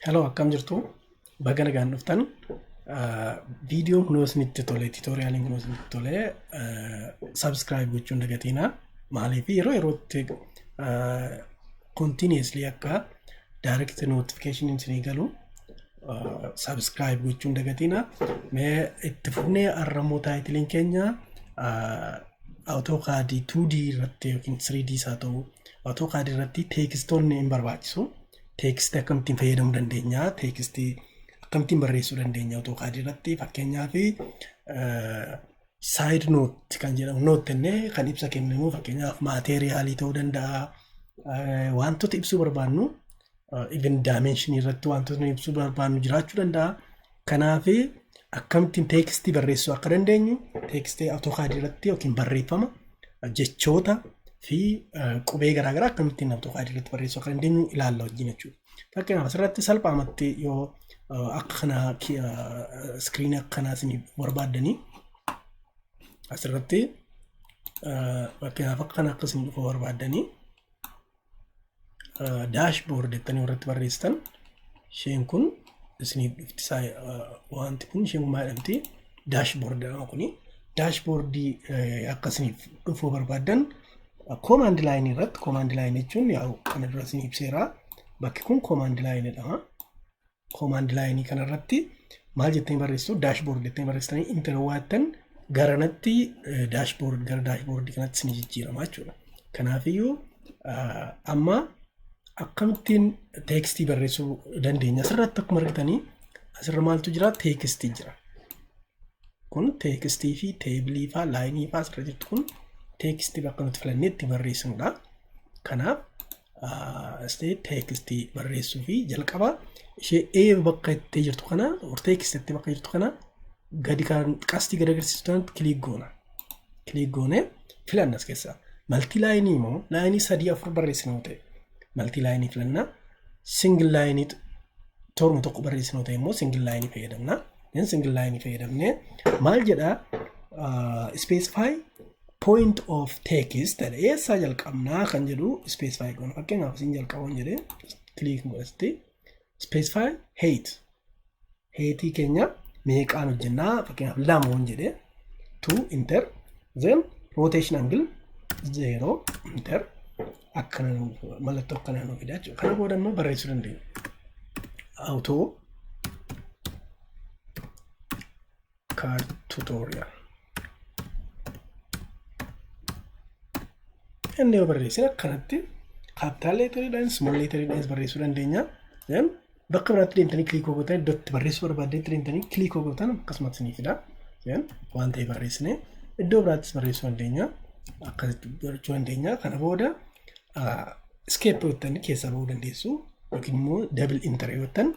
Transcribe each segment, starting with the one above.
Hello, akkam jirtu? Baga nagaan dhuftan. Viidiyoon kun isinitti tole, tiitooriyaaliin kun isinitti tole, subscribe gochuun dagatiina. Maaliif yeroo yerootti continuously akka direct notification isinii galu subscribe gochuun dagatiina. Mee itti fufnee arramoo taayitiliin keenya AutoCAD 2D irratti yookiin 3D isaa ta'u AutoCAD irratti teekstoonni hin barbaachisu. Teeksti akkamittiin fayyadamuu dandeenya, teeksti akkamittiin barreessuu dandeenya AutoCAD irratti fakkeenyaaf side note kan jedhamu note innee kan ibsa kennamu fakkeenyaaf maateeriyaalii ta'uu danda'a, wantoota ibsuu barbaannu even dimension irratti wantoota ibsuu barbaannu jiraachuu danda'a. Kanaaf akkamittiin teeksti barreessuu akka dandeenyu teeksti AutoCAD irratti yookiin barreeffama jechoota fi qubee garaagaraa akkamittiin AutoCAD irratti barreessuu akka dandeenyu ilaalla wajjin jechuudha. Fakkeenyaaf asirratti salphaamatti yoo akka kana screen akkanaa isin barbaaddanii asirratti fakkeenyaaf akka kana akka isin dhufuu barbaaddanii dashboard jettanii irratti barreessitan isheen kun isiniif iftisaa wanti kun isheen maal jedhamti dashboard jedhama kuni dashboardii akka isiniif dhufuu barbaaddan command line irratti command line jechuun yaa'u kana dura isin ibseera bakki kun command line jedhama. Command line kana irratti maal jettanii barreessitu dashboard jettanii barreessitanii enter waattan garanatti dashboard gara dashboard kanatti isin jijjiirama jechuudha. Kanaafiyyuu amma akkamittiin teekstii barreessuu dandeenya asirratti akkuma argitanii asirra maaltu jira teekstii jira. Kun teekstii fi teebilii faa laayinii faa asirra jirtu kun teekstii bakka nuti filannee itti barreessinudha. Kanaaf teekstii barreessuu fi jalqaba ishee bakka itti jirtu kana teekstii bakka jirtu kana gadi kan qastii gadi agarsiistutti kilik goona. Kilik goone filanna as keessaa. Maltii laayinii immoo laayinii 3-4 barreessinu ta'e maltii laayinii filanna. Single laayinii torma tokko barreessinu ta'e immoo single laayinii fayyadamna. Single laayinii fayyadamne maal jedhaa specify point of text eessaa jalqabnaa kan jedhu specify goona. Fakkeenyaaf isin jalqabuun jedhee click godhasti specify height. Heightii keenya meeqaan hojjennaa fakkeenyaaf 2 jedhee 2 enter then rotation angle 0 enter akkana mallattoo akkanaa nu fidaa jechuudha. Kana booda immoo barreessuu dandeenya. AutoCAD tutorial. Inni yoo barreessine akkanatti capital letteriidhaan small letteriidhaan barreessuu dandeenya. Then bakka biraatti deemtanii click gootan iddootti barreessuu barbaaddeetti deemtanii click gootan akkasumas ni fida. Then waan ta'e barreessine iddoo biraattis barreessuu dandeenya. Akkasitti barreessuu dandeenya. Kana booda escape gootanii keessaa bahuu dandeessu yookiin immoo double enter gootan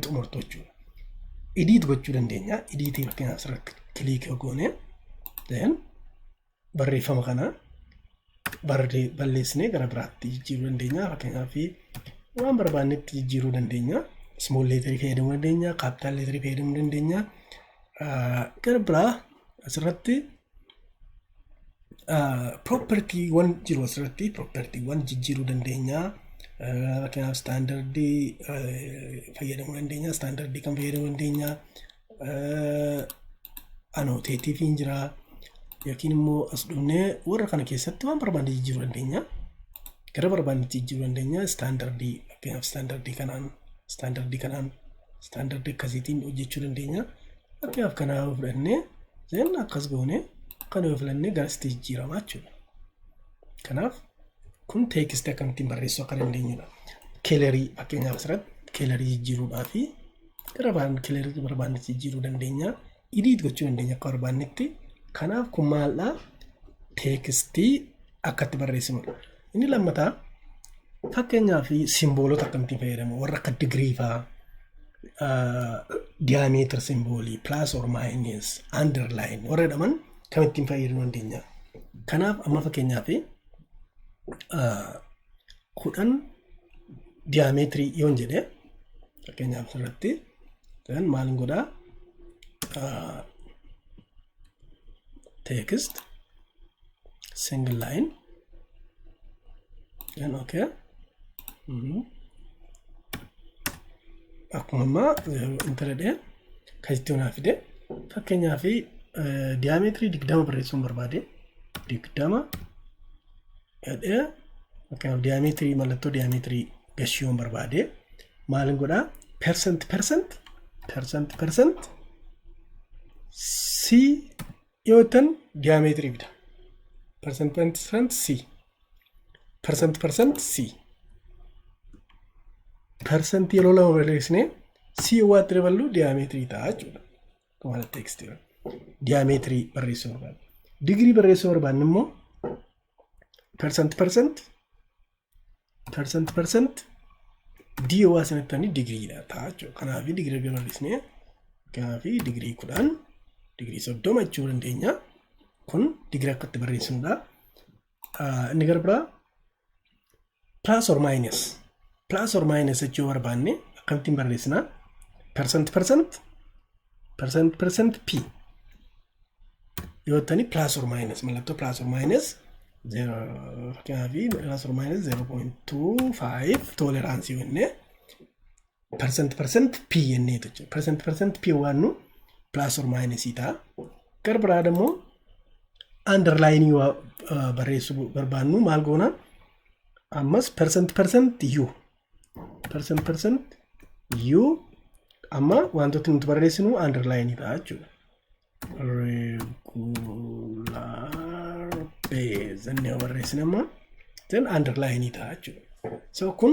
xumurtu jechuudha. Edit gochuu dandeenya. Editii fakkeenyaaf asirratti click goone then barreeffama kana balleessinee gara biraatti jijjiiruu dandeenya. Fakkeenyaaf waan barbaannetti jijjiiruu dandeenya. Small letterii fayyadamuu dandeenya. Capital letterii fayyadamuu dandeenya. Gara biraa asirratti property one jiru asirratti property one jijjiiruu dandeenya. Fakkeenyaaf standardii fayyadamuu dandeenya. Standardii kan fayyadamuu dandeenya. Annotative hin jira. Yookiin immoo as dhufnee warra kana keessatti waan barbaanne jijjiiruu dandeenya. Gara barbaanne jijjiiruu dandeenya. Standardii fakkeenyaaf standardii akkasiitiin hojjechuu dandeenya. Fakkeenyaaf kana fudhannee then akkas goone kana filannee gara itti jijjiirama jechuudha. Kanaaf kun teekstii akkamittiin barreessuu akka dandeenyudha. Keelerii fakkeenyaaf asirratti keelerii jijjiiruudhaaf gara keelerii barbaanne jijjiiruu dandeenya. Edit gochuu dandeenya akka barbaannetti. Kanaaf kun maalidhaa teekstii akkatti barreessinudha. Inni lammataa fakkeenyaaf simboolota akkamittiin fayyadamu warra akka digirii fa'aa diameter simboolii plus or minus underline warra jedhaman kamittiin fayyadamuu dandeenya. Kanaaf amma fakkeenyaaf 10 diameetirii yoon jedhee fakkeenyaaf asirratti then maal godhaa text single line then okay akkuma ammaa intaredhee kasitti onaa fide fakkeenyaa fi diyaameetirii 20 barreessuun barbaade 20 jedhee fakkeenyaaf diyaameetirii mallattoo diyaameetirii gashiyoon barbaade maalin godhaa percent C yootan diyaameetirii fida percent C percent C percent yeroo lama barreessine C waan daballu diyaameetirii ta'a jechuudha. Kuma tekstii diyaameetirii barreessuu barbaade. Digirii barreessuu barbaanne immoo percent D waa sanatti digiriidha ta'a jechuudha. Kanaaf digirii barreessine kanaaf digirii 10 digirii 30 jechuu dandeenya. Kun digirii akkatti barreessinudha. Inni garbiraa plus or minus jechuu barbaanne akkamittiin barreessina percent P yoo ta'ani plus or minus mallattoo plus or minus 0.25 toleraansii jennee percent P jennee jechuudha. Percent P waan nu plus or minus ta'a. Garbiraa immoo underlining barreessuu barbaannu maal goona ammas percent U amma wantoota nuti barreessinu underline ta'a jechuudha. Regular base inni barreessinu amma then underline ta'a jechuudha. So kun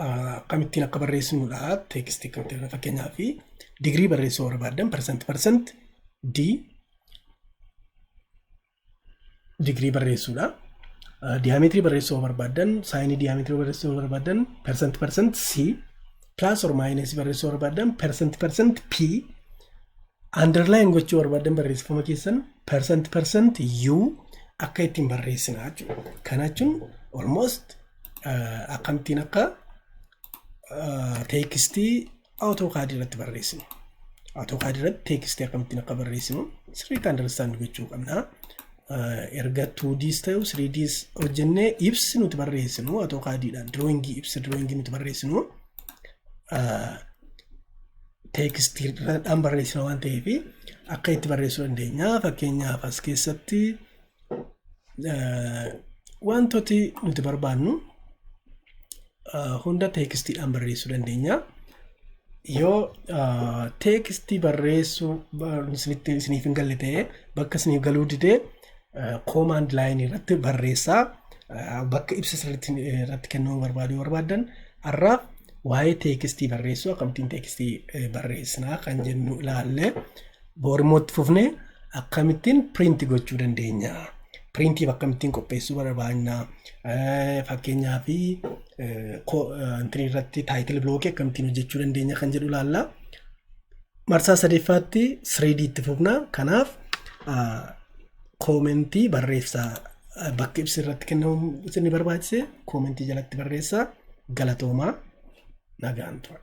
akkamittiin akka barreessinudha tekstii akkamitti fakkeenyaaf digirii barreessuu barbaadan percent D digirii barreessuudha. Diameetirii barreessuu barbaadan saayinii diameetirii barreessuu barbaadan percent C plus or minus barreessuu barbaadan percent P underline gochuu barbaadan barreeffama keessan percent U akka ittiin barreessinaa jechuudha. Kana jechuun almost akkamittiin akka tekstii AutoCAD irratti barreessinu. AutoCAD irratti tekstii akkamittiin akka barreessinu sirriitti understand gochuu qabna. Erga 2D's ta'u 3D's hojjennee ibsi nuti barreessinu AutoCAD'dhaan drawing nuti barreessinu tekstiidhaan barreessinu waan ta'eef akka itti barreessuu dandeenya. Fakkeenyaaf as keessatti wantooti nuti barbaannu hunda tekstiidhaan barreessuu dandeenya. Yoo tekstii barreessuu isiniif hin galle ta'e bakka isiniif galuu didee command line irratti barreessaa bakka ibsa irratti kennuu barbaadan har'aaf waa'ee tekstii barreessuu akkamittiin tekstii barreessinaa kan jennu ilaalle borimootti fufnee akkamittiin print gochuu dandeenya. Printii akkamittiin qopheessuu barbaanna fakkeenyaaf irratti title block akkamittiin hojjechuu dandeenya kan jedhu ilaalla. Marsaa sadeffaatti 3D itti fufna. Kanaaf koomentii barreessaa bakka ibsa irratti kennamu isin barbaachise koomentii jalatti barreessaa galatoomaa nagaan tura.